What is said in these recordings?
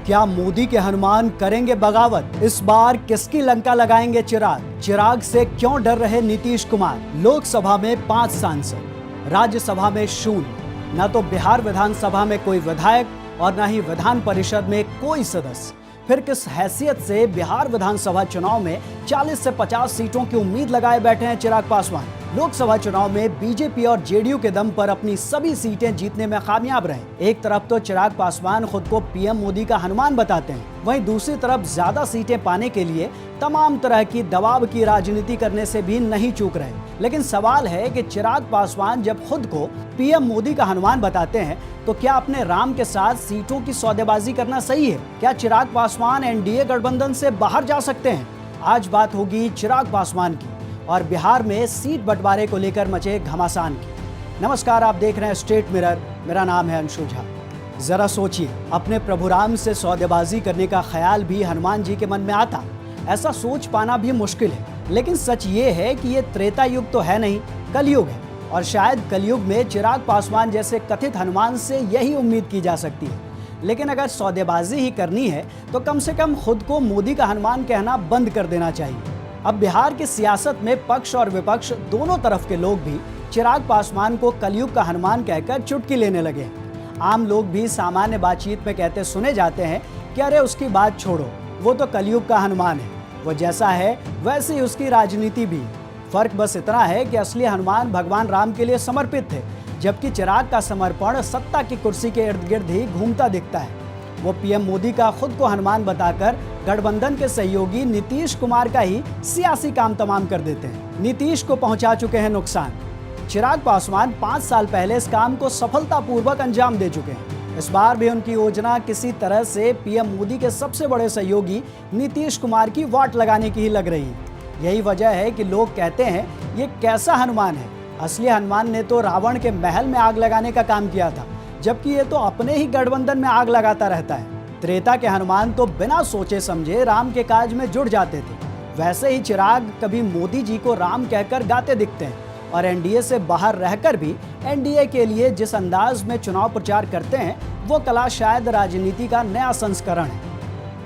क्या मोदी के हनुमान करेंगे बगावत? इस बार किसकी लंका लगाएंगे चिराग? चिराग से क्यों डर रहे नीतीश कुमार? लोकसभा में 5 सांसद, राज्यसभा में 0, न तो बिहार विधानसभा में कोई विधायक और न ही विधान परिषद में कोई सदस्य। फिर किस हैसियत से बिहार विधानसभा चुनाव में 40 से 50 सीटों की उम्मीद लगाए बैठे हैं चिराग पासवान? लोकसभा चुनाव में बीजेपी और जेडीयू के दम पर अपनी सभी सीटें जीतने में कामयाब रहे। एक तरफ तो चिराग पासवान खुद को पीएम मोदी का हनुमान बताते हैं, वहीं दूसरी तरफ ज्यादा सीटें पाने के लिए तमाम तरह की दबाव की राजनीति करने से भी नहीं चूक रहे। लेकिन सवाल है कि चिराग पासवान जब खुद को पीएम मोदी का हनुमान बताते हैं तो क्या अपने राम के साथ सीटों की सौदेबाजी करना सही है? क्या चिराग पासवान एनडीए गठबंधन से बाहर जा सकते हैं? आज बात होगी चिराग पासवान की और बिहार में सीट बंटवारे को लेकर मचे घमासान की। नमस्कार, आप देख रहे हैं स्टेट मिरर। मेरा नाम है अंशु झा। जरा सोचिए, अपने प्रभु राम से सौदेबाजी करने का ख्याल भी हनुमान जी के मन में आता? ऐसा सोच पाना भी मुश्किल है। लेकिन सच ये है कि ये त्रेता युग तो है नहीं, कलयुग है, और शायद कलयुग में चिराग पासवान जैसे कथित हनुमान से यही उम्मीद की जा सकती है। लेकिन अगर सौदेबाजी ही करनी है तो कम से कम खुद को मोदी का हनुमान कहना बंद कर देना चाहिए। अब बिहार की सियासत में पक्ष और विपक्ष दोनों तरफ के लोग भी चिराग पासवान को कलयुग का हनुमान कहकर चुटकी लेने लगे हैं। आम लोग भी सामान्य बातचीत में कहते सुने जाते हैं कि अरे उसकी बात छोड़ो, वो तो कलयुग का हनुमान है, वो जैसा है वैसे ही उसकी राजनीति भी। फर्क बस इतना है कि असली हनुमान भगवान राम के लिए समर्पित थे, जबकि चिराग का समर्पण सत्ता की कुर्सी के इर्द गिर्द ही घूमता दिखता है। वो पीएम मोदी का खुद को हनुमान बताकर गठबंधन के सहयोगी नीतीश कुमार का ही सियासी काम तमाम कर देते हैं। नीतीश को पहुंचा चुके हैं नुकसान। चिराग पासवान 5 साल पहले इस काम को सफलतापूर्वक अंजाम दे चुके हैं। इस बार भी उनकी योजना किसी तरह से पीएम मोदी के सबसे बड़े सहयोगी नीतीश कुमार की वाट लगाने की ही लग रही है। यही वजह है कि लोग कहते हैं ये कैसा हनुमान है? असली हनुमान ने तो रावण के महल में आग लगाने का काम किया था, जबकि ये तो अपने ही गठबंधन में आग लगाता रहता है। त्रेता के हनुमान तो बिना सोचे समझे राम के काज में जुड़ जाते थे। वैसे ही चिराग कभी मोदी जी को राम कहकर गाते दिखते हैं, और एनडीए से बाहर रहकर भी एनडीए के लिए जिस अंदाज में चुनाव प्रचार करते हैं वो कला शायद राजनीति का नया संस्करण है।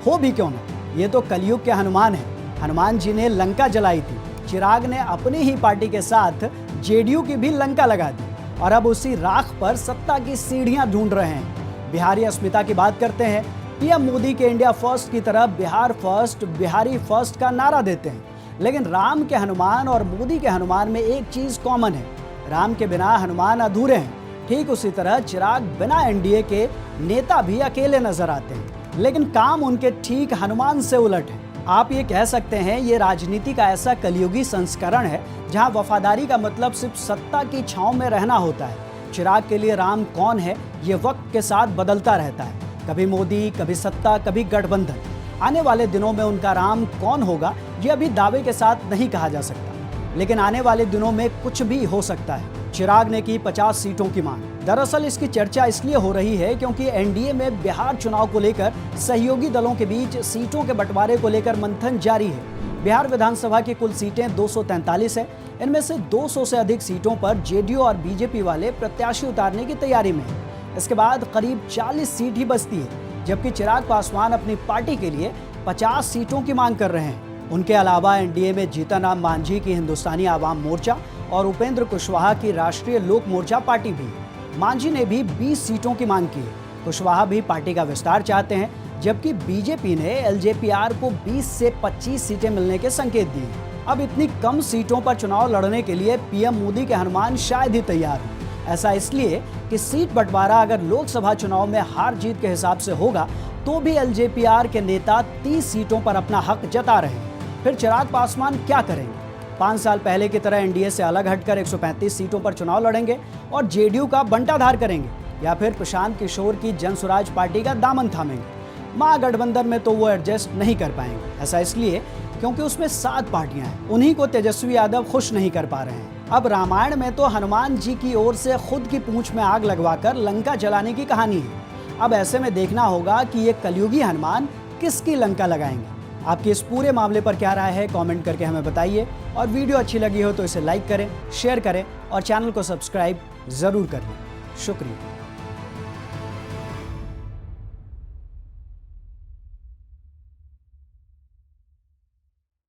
हो भी क्यों न, ये तो कलयुग के हनुमान है। हनुमान जी ने लंका जलाई थी, चिराग ने अपनी ही पार्टी के साथ जेडीयू की भी लंका लगा दी, और अब उसी राख पर सत्ता की सीढ़ियां ढूंढ रहे हैं। बिहारी अस्मिता की बात करते हैं, पीएम मोदी के इंडिया फर्स्ट की तरह बिहार फर्स्ट, बिहारी फर्स्ट का नारा देते हैं। लेकिन राम के हनुमान और मोदी के हनुमान में एक चीज कॉमन है, राम के बिना हनुमान अधूरे हैं। ठीक उसी तरह चिराग बिना एनडीए के नेता भी अकेले नजर आते हैं, लेकिन काम उनके ठीक हनुमान से उलट है। आप ये कह सकते हैं ये राजनीति का ऐसा कलयुगी संस्करण है जहां वफादारी का मतलब सिर्फ सत्ता की छांव में रहना होता है। चिराग के लिए राम कौन है ये वक्त के साथ बदलता रहता है, कभी मोदी, कभी सत्ता, कभी गठबंधन। आने वाले दिनों में उनका राम कौन होगा ये अभी दावे के साथ नहीं कहा जा सकता, लेकिन आने वाले दिनों में कुछ भी हो सकता है। चिराग ने की 50 सीटों की मांग। दरअसल इसकी चर्चा इसलिए हो रही है क्योंकि एनडीए में बिहार चुनाव को लेकर सहयोगी दलों के बीच सीटों के बंटवारे को लेकर मंथन जारी है। बिहार विधानसभा की कुल सीटें 243 है। इनमें से 200 से अधिक सीटों पर जेडीयू और बीजेपी वाले प्रत्याशी उतारने की तैयारी में है। इसके बाद करीब 40 सीट ही बचती है, जबकि चिराग पासवान अपनी पार्टी के लिए 50 सीटों की मांग कर रहे हैं। उनके अलावा एनडीए में जीतन राम मांझी की हिंदुस्तानी आवाम मोर्चा और उपेंद्र कुशवाहा की राष्ट्रीय लोक मोर्चा पार्टी भी। मांझी ने भी 20 सीटों की मांग की है। कुशवाहा भी पार्टी का विस्तार चाहते हैं, जबकि बीजेपी ने एलजेपीआर को 20 से 25 सीटें मिलने के संकेत दिए। अब इतनी कम सीटों पर चुनाव लड़ने के लिए पीएम मोदी के हनुमान शायद ही तैयार हो। ऐसा इसलिए कि सीट बंटवारा अगर लोकसभा चुनाव में हार जीत के हिसाब से होगा तो भी एलजेपीआर के नेता 30 सीटों पर अपना हक जता रहे हैं। फिर चिराग पासवान क्या करेंगे? 5 साल पहले की तरह एनडीए से अलग हटकर 135 सीटों पर चुनाव लड़ेंगे और जेडीयू का बंटाधार करेंगे, या फिर प्रशांत किशोर की जनसुराज पार्टी का दामन थामेंगे? महागठबंधन में तो वो एडजस्ट नहीं कर पाएंगे। ऐसा इसलिए क्योंकि उसमें 7 पार्टियां हैं, उन्हीं को तेजस्वी यादव खुश नहीं कर पा रहे हैं। अब रामायण में तो हनुमान जी की ओर से खुद की पूंछ में आग लगवाकर लंका जलाने की कहानी है। अब ऐसे में देखना होगा कि ये कलयुगी हनुमान किसकी लंका लगाएंगे। आपकी इस पूरे मामले पर क्या राय है, कमेंट करके हमें बताइए, और वीडियो अच्छी लगी हो तो इसे लाइक करें, शेयर करें और चैनल को सब्सक्राइब जरूर करें। शुक्रिया।